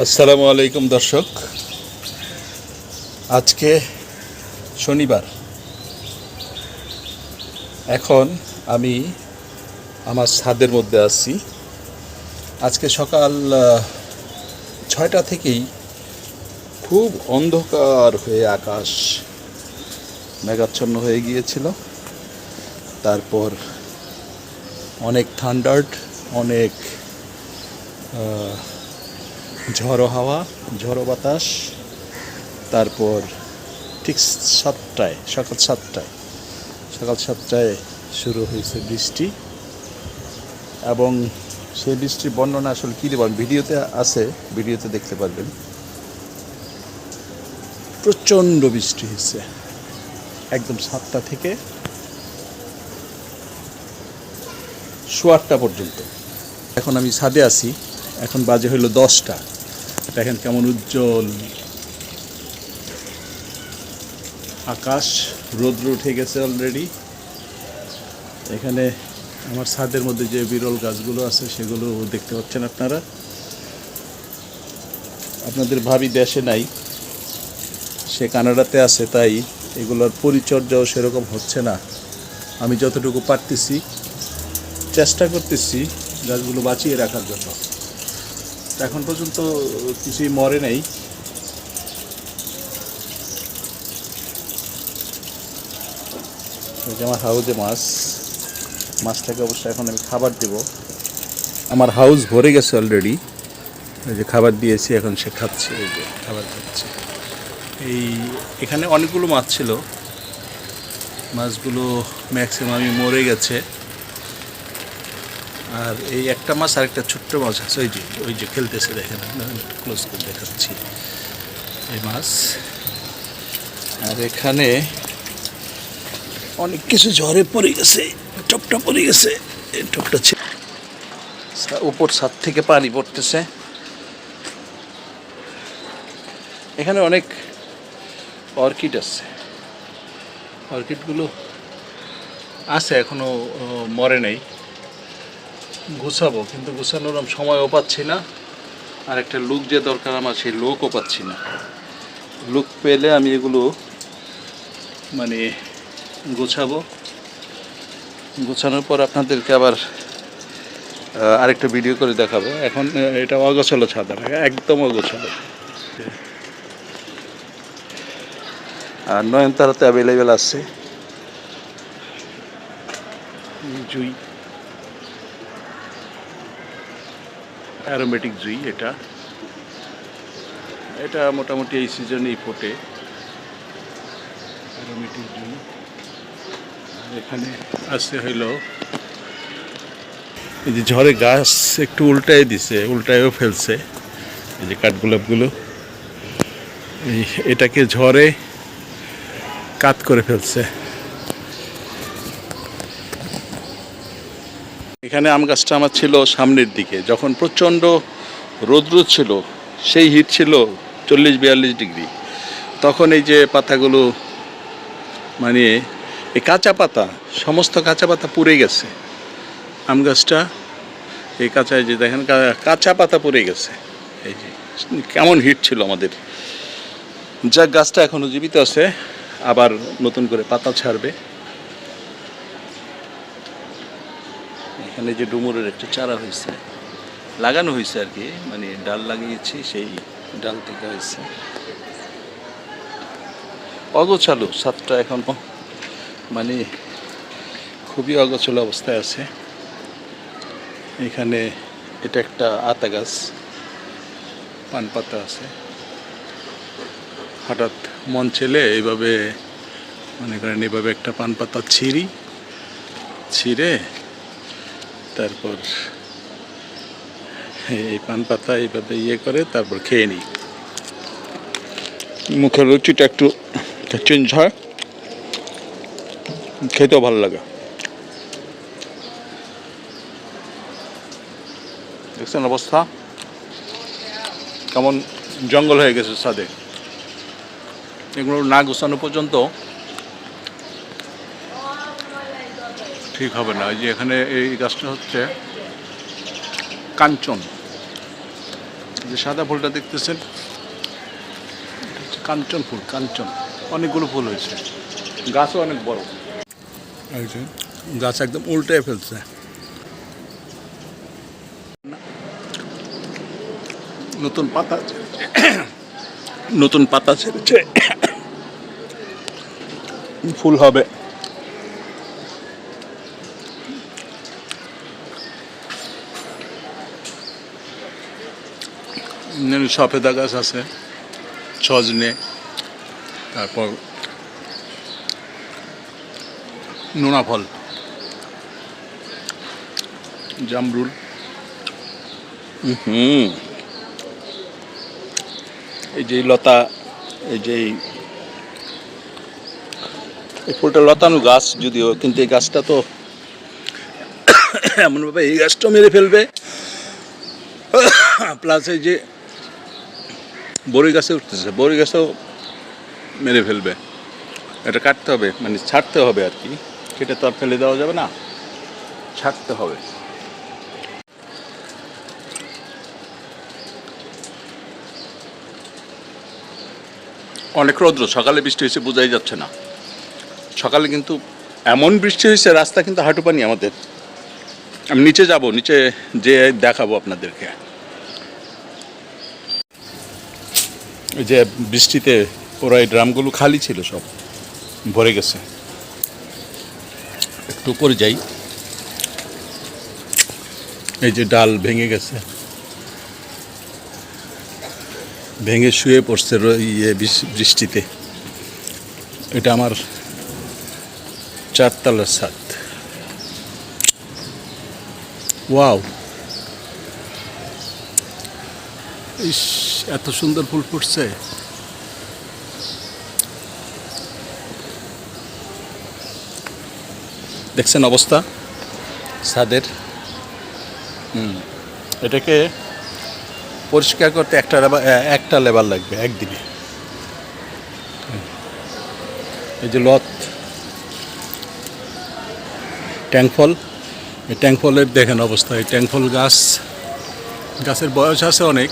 আসসালামু আলাইকুম দর্শক। আজকে শনিবার। এখন আমি আমার ছাদের মধ্যে আছি। আজকে সকাল 6টা থেকেই খুব অন্ধকার হয়ে আকাশ মেঘাচ্ছন্ন হয়ে গিয়েছিল। তারপর অনেক থান্ডার্ড, অনেক ঝড়ো হাওয়া, ঝড়ো বাতাস। তারপর ঠিক সকাল সাতটায় শুরু হয়েছে বৃষ্টি। এবং সেই বৃষ্টির বর্ণনা আসলে কী দেব, ভিডিওতে আছে, ভিডিওতে দেখতে পারবেন। প্রচণ্ড বৃষ্টি হয়েছে একদম 7টা থেকে 8টা পর্যন্ত। এখন আমি ছাদে আছি, এখন বাজে হইল 10টা। দেখেন কেমন উজ্জ্বল আকাশ, রৌদ্র উঠে গেছে অলরেডি। এখানে আমার ছাদের মধ্যে যে বিরল গাছগুলো আছে সেগুলো দেখতে পাচ্ছেন আপনারা। আপনাদের ভাবি দেশে নাই, সে কানাডাতে আছে, তাই এগুলোর পরিচর্যাও সেরকম হচ্ছে না। আমি যতটুকু পারতেছি চেষ্টা করতেছি গাছগুলো বাঁচিয়ে রাখার জন্য। এখন পর্যন্ত কিছুই মরে নেই। আমার হাউজে মাছটাকে অবশ্যই এখন আমি খাবার দেব। আমার হাউস ভরে গেছে অলরেডি। এই যে খাবার দিয়েছি, এখন সে খাচ্ছে, এই যে খাবার খাচ্ছে। এখানে অনেকগুলো মাছ ছিল, মাছগুলো ম্যাক্সিমামই মরে গেছে। আর এই একটা মাছ আর একটা ছোট্ট মাছ আছে, ওই যে খেলতেছে, দেখেন, ক্লোজ করে দেখাচ্ছি এই মাছ। আর এখানে অনেক কিছু ঝড়ে পড়ে গেছে, টপটা পড়ে গেছে। এই টপটা উপর ছাদ থেকে পানি পড়তেছে। এখানে অনেক অর্কিড আছে, অর্কিডগুলো আছে, এখনো মরে নেই। গুছাবো, কিন্তু গুছানোর সময়ও পাচ্ছি না। আর একটা লুক যে দরকার আমার, সেই লোকও পাচ্ছি না। লুক পেলে আমি এগুলো মানে গোছাবো। গোছানোর পর আপনাদেরকে আবার আরেকটা ভিডিও করে দেখাবো। এখন এটা অগোছালো ছাদ, একদম অগোছালো। আর নয়নতারা তো অ্যাভেলেবেল আছে। জুই, অ্যারোমেটিক জুই, এটা মোটামুটি এই সিজনেই ফোটে, অ্যারোমেটিক জুই। এখানে আসতে হইল এই যে ঝড়ে গাছ একটু উল্টায়ও ফেলছে। এই যে কাঠগোলাপগুলো, এটাকে ঝড়ে কাত করে ফেলছে। এখানে আম গাছটা আমার ছিল সামনের দিকে, যখন প্রচণ্ড রৌদ্র ছিল, সেই হিট ছিল 40-42 ডিগ্রি। তখন এই যে পাতাগুলো, মানে এই সমস্ত কাঁচা পাতা পুড়ে গেছে। আম গাছটা এই যে দেখেন কাঁচা পাতা পুড়ে গেছে। এই যে কেমন হিট ছিল আমাদের। যাক, গাছটা এখনো জীবিত আছে, আবার নতুন করে পাতা ছাড়বে। এখানে যে ডুমুরের একটা চারা হয়েছে, লাগানো হয়েছে আর কি, মানে ডাল লাগিয়েছি, সেই ডাল থেকে হয়েছে। অগোছালো ছাদটা এখনো, মানে খুবই অগোছালো অবস্থায় আছে। এখানে এটা একটা আতা গাছ, পান পাতা আছে। হঠাৎ মন চেলে এইভাবে, মনে করেন এইভাবে একটা পান পাতা ছিঁড়ে তারপর এই পান পাতা এইভাবে করে তারপর খেয়ে নিই। মুখের রুচিটা একটু চেঞ্জ হয়, খেতেও ভালো লাগে। দেখছেন অবস্থা কেমন, জঙ্গল হয়ে গেছে ছাদে। এগুলো না গোছানো পর্যন্ত ঠিক হবে না। যে এখানে এই গাছটা হচ্ছে কাঞ্চন, যে সাদা ফুলটা দেখতেছেন এটা হচ্ছে কাঞ্চন ফুল, কাঞ্চন। অনেকগুলো ফুল হয়েছে, গাছও অনেক বড়। এই যে গাছ একদম উল্টে ফেলছে। নতুন পাতা নতুন পাতা ছেড়েছে, ফুল হবে। সফেদা গাছ আছে, সজনে, তারপর নোনা ফল, জামরুল। এই যে লতা, এই যে এই ফুলটা লতানো গাছ যদিও, কিন্তু এই গাছটা তো এমনভাবে এই গাছটাও মেরে ফেলবে, প্লাস এই যে বড়ি গাছে উঠতেছে, বড়ি গাছেও মেরে ফেলবে। এটা কাটতে হবে, মানে ছাড়তে হবে আর কি, কেটে তো আর ফেলে দেওয়া যাবে না, ছাড়তে হবে। অনেক রৌদ্র, সকালে বৃষ্টি হয়েছে বোঝাই যাচ্ছে না। সকালে কিন্তু এমন বৃষ্টি হয়েছে, রাস্তা কিন্তু হাঁটু পানি আমাদের। আমি নিচে যাব, নিচে যে দেখাবো আপনাদেরকে। এই যে বৃষ্টিতে ওরা এই ড্রামগুলো খালি ছিল, সব ভরে গেছে। একটু উপরে যাই, এই যে ডাল ভেঙে গেছে, ভেঙে শুয়ে পড়ছে বৃষ্টিতে। এটা আমার 4 তলার ছাদ। ওয়াও, ইস, এত সুন্দর ফুল ফুটছে। দেখছেন অবস্থা ছাদের। এটাকে পরিষ্কার করতে একটা লেবার লাগবে একদিনে। এই যে লত ট্যাংফল, এই ট্যাংফলের দেখেন অবস্থা। এই ট্যাংফল গাছের বয়স আছে অনেক,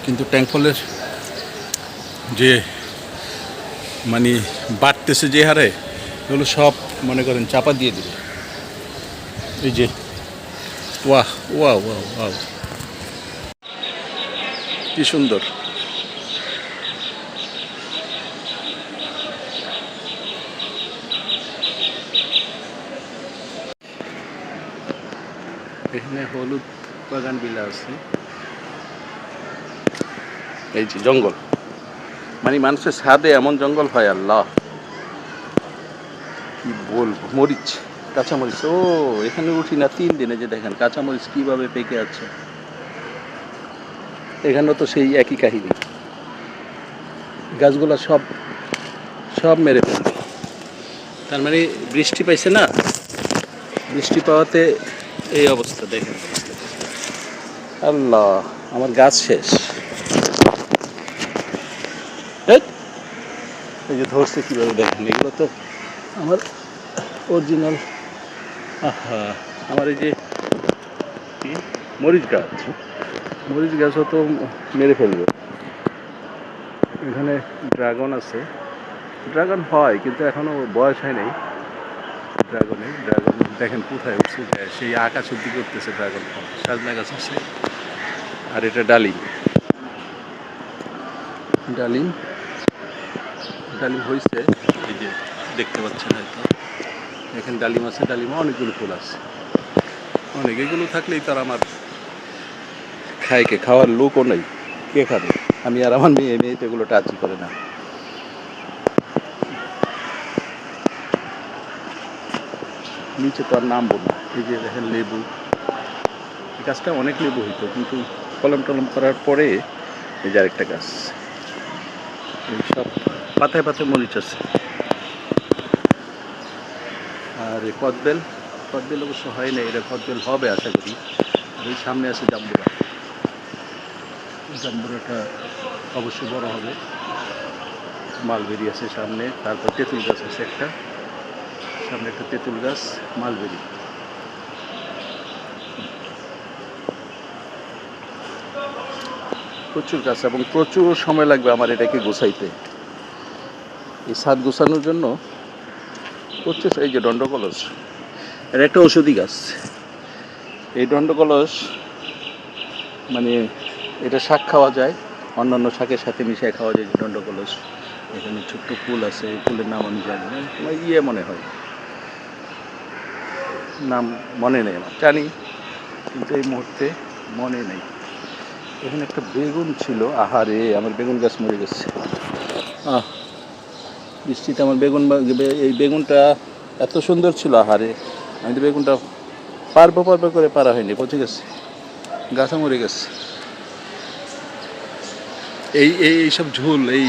কিন্তু ট্যাংফলের যে মানে বাড়তেছে যে হারে, এগুলো সব মনে করেন চাপা দিয়ে দিবে। এই যে ওয়াহ ওয়াও ওয়াও ওয়াও, কি সুন্দর। এখানে হলুদ বাগান বিলা আছে। এই যে জঙ্গল, মানে মানুষের ছাদে এমন জঙ্গল হয়, আল্লাহ কি বলবো। মরিচ, কাঁচামরিচ, ও এখানে উঠি না 3 দিনে। যে দেখেন কাঁচামরিচ কিভাবে পেকে আছে। এখানেও তো সেই একই কাহিনী, গাছগুলা সব মেরে ফেলবে। তার মানে বৃষ্টি পাইছে না, বৃষ্টি পাওয়াতে এই অবস্থা। দেখেন আল্লাহ, আমার গাছ শেষ। এই যে ধরছে কীভাবে দেখেন, এগুলো তো আমার অরিজিনাল। আহা, আমার এই যে মরিচ গাছও তো মেরে ফেলবে। এখানে ড্রাগন আছে, ড্রাগন হয় কিন্তু এখনও বয়স হয় নাই ড্রাগন দেখেন কোথায় উঠছে, সেই আকাশের দিকে উঠতেছে ড্রাগন ফল। সাজনা গাছ আছে, আর এটা ডালিম হয়েছে। এই যে দেখতে পাচ্ছেন হয়তো, এখানে ডালিম আছে, ডালিমে অনেকগুলো ফুল আছে, অনেক। এগুলো থাকলেই তার আমার খাওয়ার লোকও নেই, কে খাবে? আমি আর আমার মেয়ে তো এগুলো টাচই করে না। নিচে তো আর নামবো না। এই যে দেখেন লেবু, এই গাছটা অনেক লেবু হইতো, কিন্তু কলম টলম করার পরে এই যে আরেকটা গাছ, এই সব পাতায় মরিচ আছে। আর এই কদবেল অবশ্য হয় না, এটা কদবেল হবে আশা করি। আর এই সামনে আছে জাম্বুরাটা অবশ্যই বড় হবে। মালবেরি আছে সামনে, তারপর তেঁতুল গাছ আছে একটা, সামনে একটা তেঁতুল গাছ, মালবেরি। প্রচুর গাছ এবং প্রচুর সময় লাগবে আমার এটাকে গোছাইতে। এই ছাদ গোছানোর জন্য প্রচুর, এই যে দণ্ডকলস, এটা একটা ঔষধি গাছ। এই দণ্ডকলস মানে এটা শাক খাওয়া যায়, অন্যান্য শাকের সাথে মিশিয়ে খাওয়া যায়। যে দণ্ডকলস, এখানে ছোট্ট ফুল আছে, এই ফুলের নাম আমি জানি না, মনে হয় নাম মনে নেই আমার, জানি কিন্তু এই মুহূর্তে মনে নেই। এখানে একটা বেগুন ছিল, আহারে আমার বেগুন গাছ মরে গেছে। বৃষ্টিতে আমার এই বেগুনটা এত সুন্দর ছিল, আহারে আমি তো বেগুনটা পারবো করে পারা হয়নি, পচে গেছে, গাছা মরে গেছে। এইসব ঝুল, এই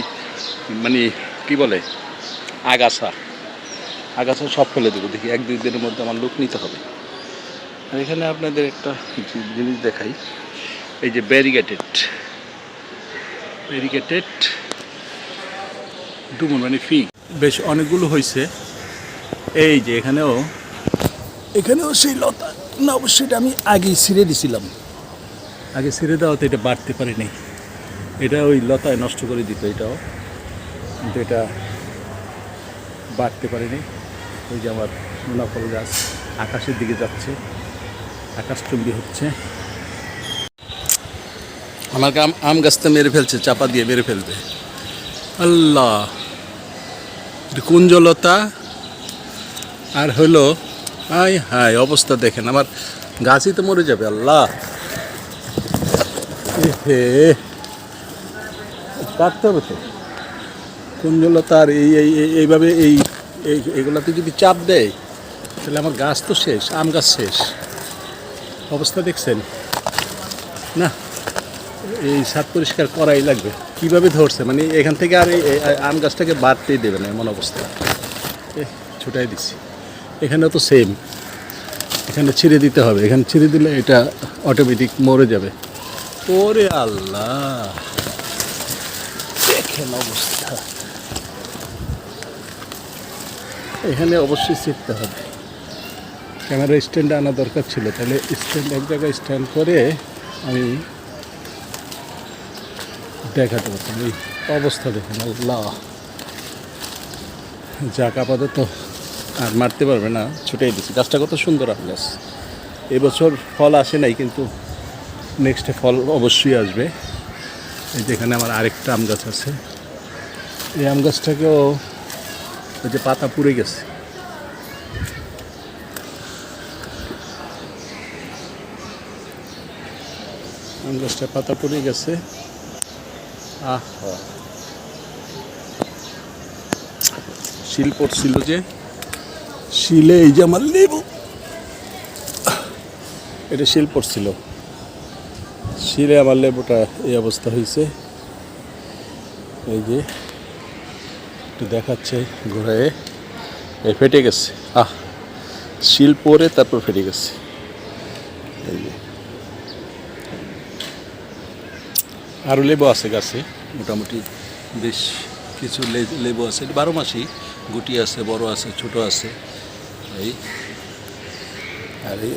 মানে কি বলে আগাছা সব ফেলে দেবো, দেখি 1-2 দিনের মধ্যে আমার লোক নিতে হবে। আর এখানে আপনাদের একটা জিনিস দেখাই, এই যে ব্যারিকেটেড ডুমুর মানে ফিগ, বেশ অনেকগুলো হয়েছে। এই যে এখানেও সেই লতা, না অবশ্যই এটা আমি আগেই ছিঁড়ে দিছিলাম, আগে ছিঁড়ে দেওয়াতে এটা বাড়তে পারিনি, এটা ওই লতায় নষ্ট করে দিত এটাও, কিন্তু এটা বাড়তে পারিনি। ওই যে আমার মুনাফল গাছ আকাশের দিকে যাচ্ছে, আকাশচুম্বী হচ্ছে। আমাকে আম গাছটা মেরে ফেলছে, চাপা দিয়ে মেরে ফেলবে। আল্লাহ, কুঞ্জলতা আর হলো হাই অবস্থা দেখেন, আমার গাছই তো মরে যাবে। আল্লাহ, কাটতে হবে তো কুঞ্জলতা। আর এইভাবে এইগুলাতে যদি চাপ দেয় তাহলে আমার গাছ তো শেষ, আম গাছ শেষ। অবস্থা দেখছেন না? এই ছাদ পরিষ্কার করাই লাগবে। কিভাবে ধরছে, মানে এখান থেকে আর এই আম গাছটাকে বাড়তেই দেবে না, এমন অবস্থা। ছুটাই দিচ্ছি। এখানেও তো সেম, এখানে ছিঁড়ে দিতে হবে, এখানে ছিঁড়ে দিলে এটা অটোমেটিক মরে যাবে। ওরে আল্লাহ, দেখেন অবস্থা। এখানে অবশ্যই ছিঁড়তে হবে। ক্যামেরা স্ট্যান্ড আনা দরকার ছিল, তাহলে স্ট্যান্ড এক জায়গায় স্ট্যান্ড করে আমি দেখাতে পারতাম। এই অবস্থা দেখেন, আল্লাহ। যাক, আপাতত আর মারতে পারবে না, ছুটাই দিচ্ছি। গাছটা কত সুন্দর আম গাছ, এবছর ফল আসে নাই, কিন্তু নেক্সটে ফল অবশ্যই আসবে। এই যেখানে আমার আরেকটা আম গাছ আছে, এই আম গাছটাকেও ওই যে পাতা পুড়ে গেছে। আম গাছটা পাতা পুড়ে গেছে। শিল পড়ছিল যে, শিলে এই যে আমার লেবু, এটা শিল পড়ছিল, শিলে আমার লেবুটা এই অবস্থা হয়েছে। এই যে একটু দেখাচ্ছে ঘোরায়, এই ফেটে গেছে। শিল পরে তারপর ফেটে গেছে। এই যে আরও লেবু আছে গাছে, মোটামুটি বেশ কিছু লেবু আছে, 12 মাসই। গুটি আছে, বড় আছে, ছোট আছে। আর এই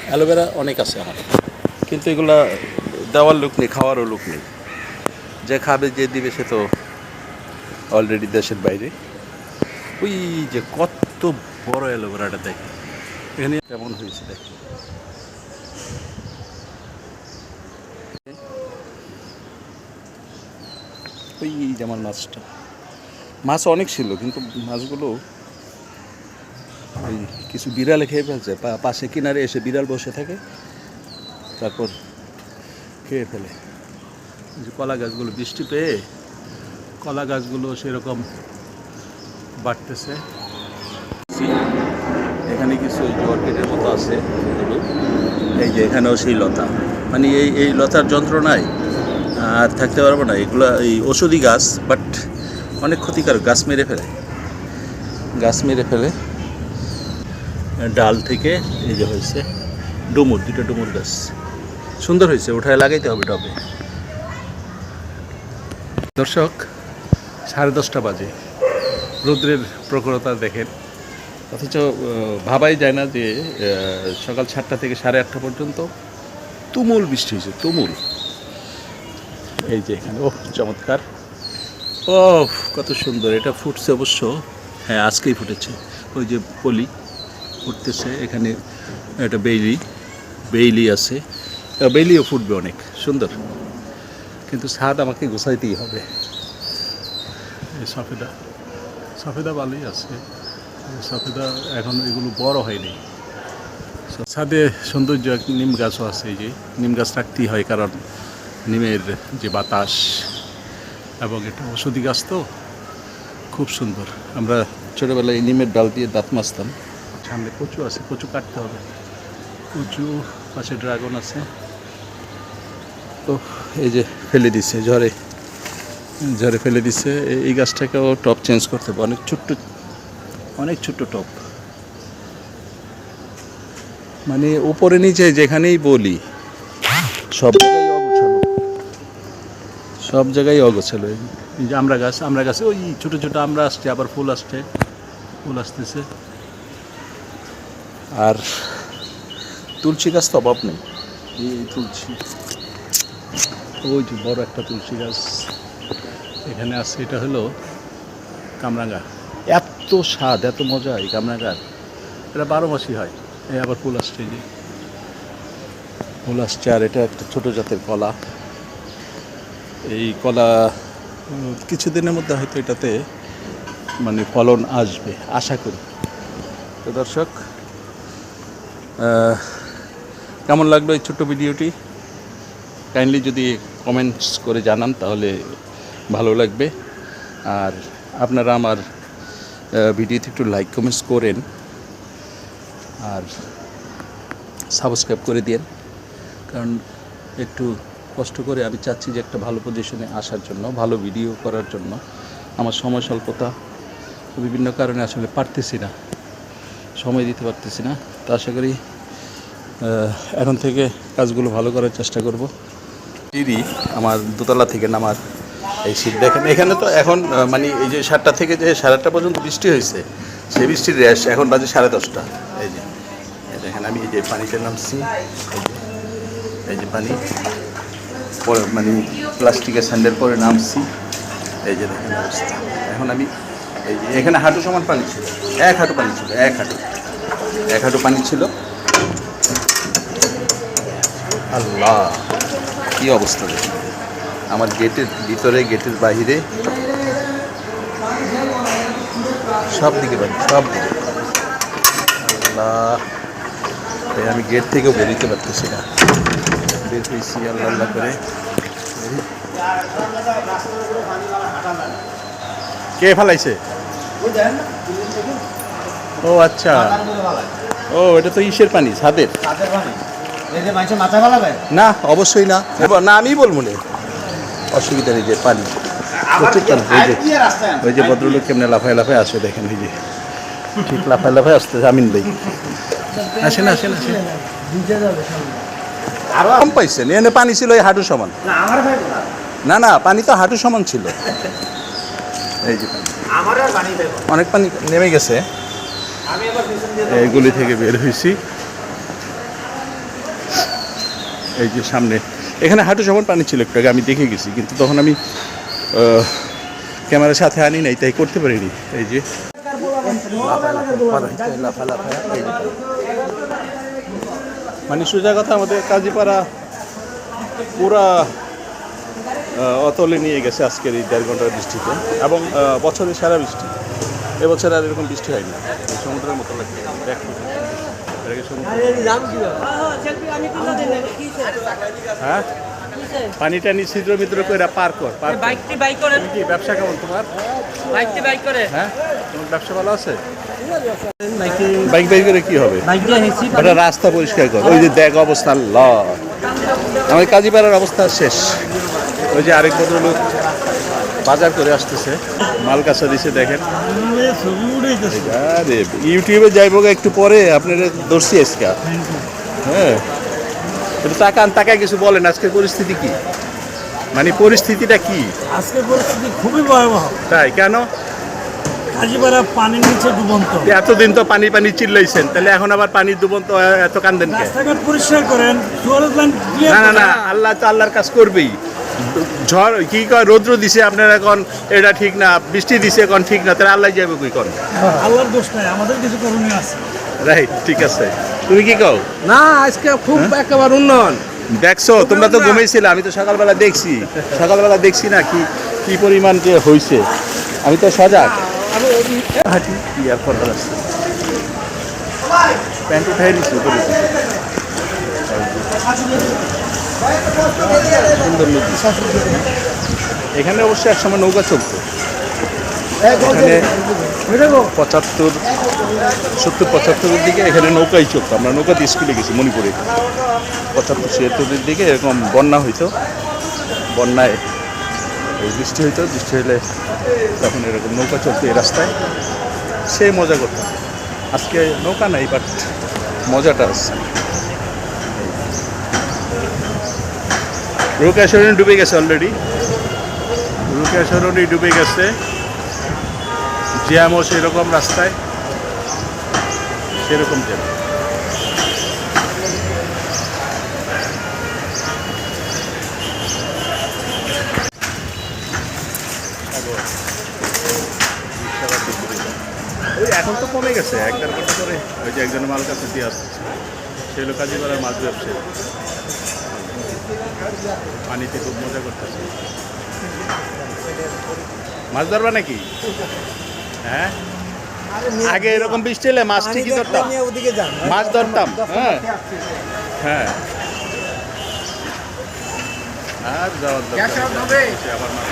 অ্যালোভেরা অনেক আছে আমার, কিন্তু এগুলা দেওয়ার লোক নেই, খাওয়ারও লোক নেই। যে খাবে, যে দিবে, সে তো অলরেডি দেশের বাইরে। ওই যে কত বড় অ্যালোভেরাটা দেখে, এখানে কেমন হয়েছে দেখে। ওই যেমন মাছ অনেক ছিল, কিন্তু মাছগুলো ওই কিছু বিড়ালে খেয়ে ফেলছে। পাশে কিনারে এসে বিড়াল বসে থাকে, তারপর খেয়ে ফেলে। যে কলা গাছগুলো, বৃষ্টি পেয়ে কলা গাছগুলো সেরকম বাড়তেছে। এখানে কিছু অর্কিডের মতো আছে এগুলো। এই যে এখানেও সেই লতা, মানে এই লতার যন্ত্রণায় আর থাকতে পারবো না। এগুলো এই ঔষধি গাছ, বাট অনেক ক্ষতিকারক, গাছ মেরে ফেলে। ডাল থেকে এই যে হয়েছে ডুমুর, 2টা ডুমুর গাছ সুন্দর হয়েছে, উঠায় লাগাইতে হবে টবে। দর্শক, 10:30 বাজে, রৌদ্রের প্রখরতা দেখেন। অথচ ভাবাই যায় না যে সকাল 7টা থেকে 8:30 পর্যন্ত তুমুল বৃষ্টি হয়েছে, তুমুল। এই যে এখানে, ও চমৎকার, ও কত সুন্দর। এটা ফুটছে অবশ্য, হ্যাঁ আজকেই ফুটেছে। ওই যে পলি ফুটতেছে এখানে, একটা বেইলি আছে, বেইলিও ফুটবে অনেক সুন্দর, কিন্তু ছাদ আমাকে গোছাইতেই হবে। এই সফেদা বালি আছে, সফেদা এখন এগুলো বড় হয়নি। ছাদে সৌন্দর্য, নিম গাছও আছে। এই যে নিম গাছ রাখতেই হয়, কারণ নিমের যে বাতাস, এবং এটা ওষুধি গাছ তো খুব সুন্দর। আমরা ছোটোবেলায় নিমের ডাল দিয়ে দাঁত মাজতাম। সামনে কচু আছে, কচু কাটতে হবে। কচু, পাশে ড্রাগন আছে। তো এই যে ফেলে দিচ্ছে, ঝড়ে ফেলে দিচ্ছে। এই গাছটাকেও টপ চেঞ্জ করতে হবে, অনেক ছোট্ট টপ, মানে উপরে নিচে যেখানেই বলি সব জায়গায় অগোছালো। এই যে আমরা গাছ, ওই ছোটো ছোটো আমরা আসছে, আবার ফুল আসতেছে। আর তুলসী গাছ তো অভাব নেই। এই তুলসী, ওই যে বড় একটা তুলসী গাছ এখানে আছে। এটা হলো কামরাঙ্গা। এত স্বাদ, এত মজা এই কামরাঙ্গার। এটা 12 মাসই হয়। এই আবার ফুল আসছে, এই যে ফুল আসছে। আর এটা একটা ছোটো জাতের কলা। এই কলা কিছুদিনের মধ্যে হয়তো এটাতে মানে ফলন আসবে আশা করি। তো দর্শক, কেমন লাগলো এই ছোট্ট ভিডিওটি? কাইন্ডলি যদি কমেন্টস করে জানান তাহলে ভালো লাগবে। আর আপনারা আমার ভিডিওতে একটু লাইক কমেন্টস করেন, আর সাবস্ক্রাইব করে দিন, কারণ একটু কষ্ট করে আমি চাচ্ছি যে একটা ভালো পজিশনে আসার জন্য, ভালো ভিডিও করার জন্য। আমার সময় স্বল্পতা, বিভিন্ন কারণে আসলে সময় দিতে পারতেছি না। তো আশা করি এখন থেকে কাজগুলো ভালো করার চেষ্টা করব। সিঁড়ি আমার দোতলা থেকে নামার এই সিঁড়ি দেখেন। এখানে তো এখন মানে এই যে 7টা থেকে যে 8:30 পর্যন্ত বৃষ্টি হয়েছে, সেই বৃষ্টির রেশ এখন বাজে 10:30। এই যে দেখেন, আমি এই যে পানিতে নামছি, এই যে পানি পরে মানে প্লাস্টিকের স্যান্ডেল পরে নামছি। এই যে দেখেন অবস্থা। এখন আমি এই যে এখানে হাঁটু সমান পানি ছিল, এক হাঁটু পানি ছিল। আল্লাহ, কি অবস্থা দেখুন! আমার গেটের ভিতরে, গেটের বাহিরে, সব দিকে পানি, সব দিকে। আল্লাহ, আমি গেট থেকেও বেরোতে পারতেছি না। বের হয়েছি আল্লাহ করে। কে ফেলাইছে? ও আচ্ছা, ও এটা তো ইসের পানি, ছাদের। না অবশ্যই না, না আমি বলবো না, অসুবিধা নেই। যে পানি প্রচুর পানি। ওই যে ভদ্রলোক কেমনে লাফায় আসে দেখেন, এই যে ঠিক লাফায় আসতে। আমিন ভাই আসেন। আরো কম পাইছেন? এনে পানি ছিল এই হাঁটু সমান। না পানি তো হাঁটু সমান ছিল। এই যে অনেক পানি নেমে গেছে। এইগুলি থেকে বের হয়েছি। এই যে সামনে এখানে হাঁটু সমান পানি ছিল একটু আগে, আমি দেখে গেছি, কিন্তু তখন আমি ক্যামেরার সাথে আনি নাই, তাই করতে পারিনি। এই যে মানে সোজা কথা, আমাদের কাজীপাড়া পুরা অতলে নিয়ে গেছে আজকের এই 1.5 ঘন্টার বৃষ্টিতে। এবং বছরের সারা বৃষ্টি, এবছর আর এরকম বৃষ্টি হয়নি। সমুদ্রের মতো লাগে। হ্যাঁ, পানি টানি ছিদ্র মিদ্র করে পার কর। কি ব্যবসা কেমন তোমার? হ্যাঁ, তোমার ব্যবসা ভালো আছে? বাইক করে কি হবে? রাস্তা পরিষ্কার কর। ওই যে দেখ অবস্থা, আমার কাজীপাড়ার অবস্থা শেষ। ওই যে আরেক ভদ্রলোক বাজার করে আসতেছে, মাল কাঁচা দিছে দেখেন। আরে ইউটিউবে যাইব একটু পরে, আপনারা দর্শি আজকা। হ্যাঁ, একটু তাকায় কিছু বলেন। আজকের পরিস্থিতি কি? মানে পরিস্থিতিটা কি? আজকের পরিস্থিতি খুবই ভয়াবহ। তাই কেন? কাজীপাড়া পানির নিচে ডুবন্ত। এতদিন তো পানি পানি চিল্লাইছেন, তাহলে এখন আবার পানি ডুবন্ত এত কান্দেন কে? রাস্তাঘাট পরিষ্কার করেন, সুয়ারেজ লাইন ক্লিয়ার না না করেন। না, আল্লাহ তো আল্লাহর কাজ করবেই। ঝড় কি কয়, রৌদ্র দিছে আপনার এখন এটা ঠিক না, বৃষ্টি দিছে এখন ঠিক না, তাহলে আল্লাহ যাবে কই কোন? আল্লাহর দোষ নাই, আমাদের কিছু করণীয় আছে। রাইট, ঠিক আছে। তুমি কি কও? না আজকে খুব একেবারে উন্নয়ন। দেখছো, তোমরা তো ঘুমাইছিলে, আমি তো সকালবেলা দেখছি, সকালবেলা দেখছি না কি কি পরিমাণ যে হয়েছে, আমি তো সজাগ। হাঁটি কি আর করার আছে, প্যান্ট উঠাই দিচ্ছি উপরে। সুন্দর নদী। এখানে অবশ্যই একসময় নৌকা চলতো, এখানে 70-75 দিকে এখানে নৌকাই চলতো। আমরা নৌকাতে স্কুলে গেছি মণিপুরে। 75-76 দিকে এরকম বন্যা হইতো, বন্যায় এই বৃষ্টি হইতো, বৃষ্টি হইলে তখন এরকম নৌকা চলতো এই রাস্তায়, সে মজা করতাম। আজকে নৌকা নাই, বাট মজাটা আছে। রোকেয়া সরণি ডুবে গেছে অলরেডি, রোকেয়া সরণি ডুবে গেছে। জ্যামও সেরকম রাস্তায়, সেরকম জ্যাম। ওই এখন তো কমে গেছে, 1-1.5 ঘন্টা পরে ওই যে একজনের মাল কাছে দিয়ে আসতেছে, সেই লোক কাজী করার মাছ ব্যবসায়ী পানিতে খুব মজা করতেছে। মাছ ধরবা নাকি? হ্যাঁ, আগে এরকম বৃষ্টি এলে মাছ ঠিকই ধরতাম, মাছ ধরতাম। হ্যাঁ হ্যাঁ, আর যাওয়ার দরকার নেই, আবার মাছ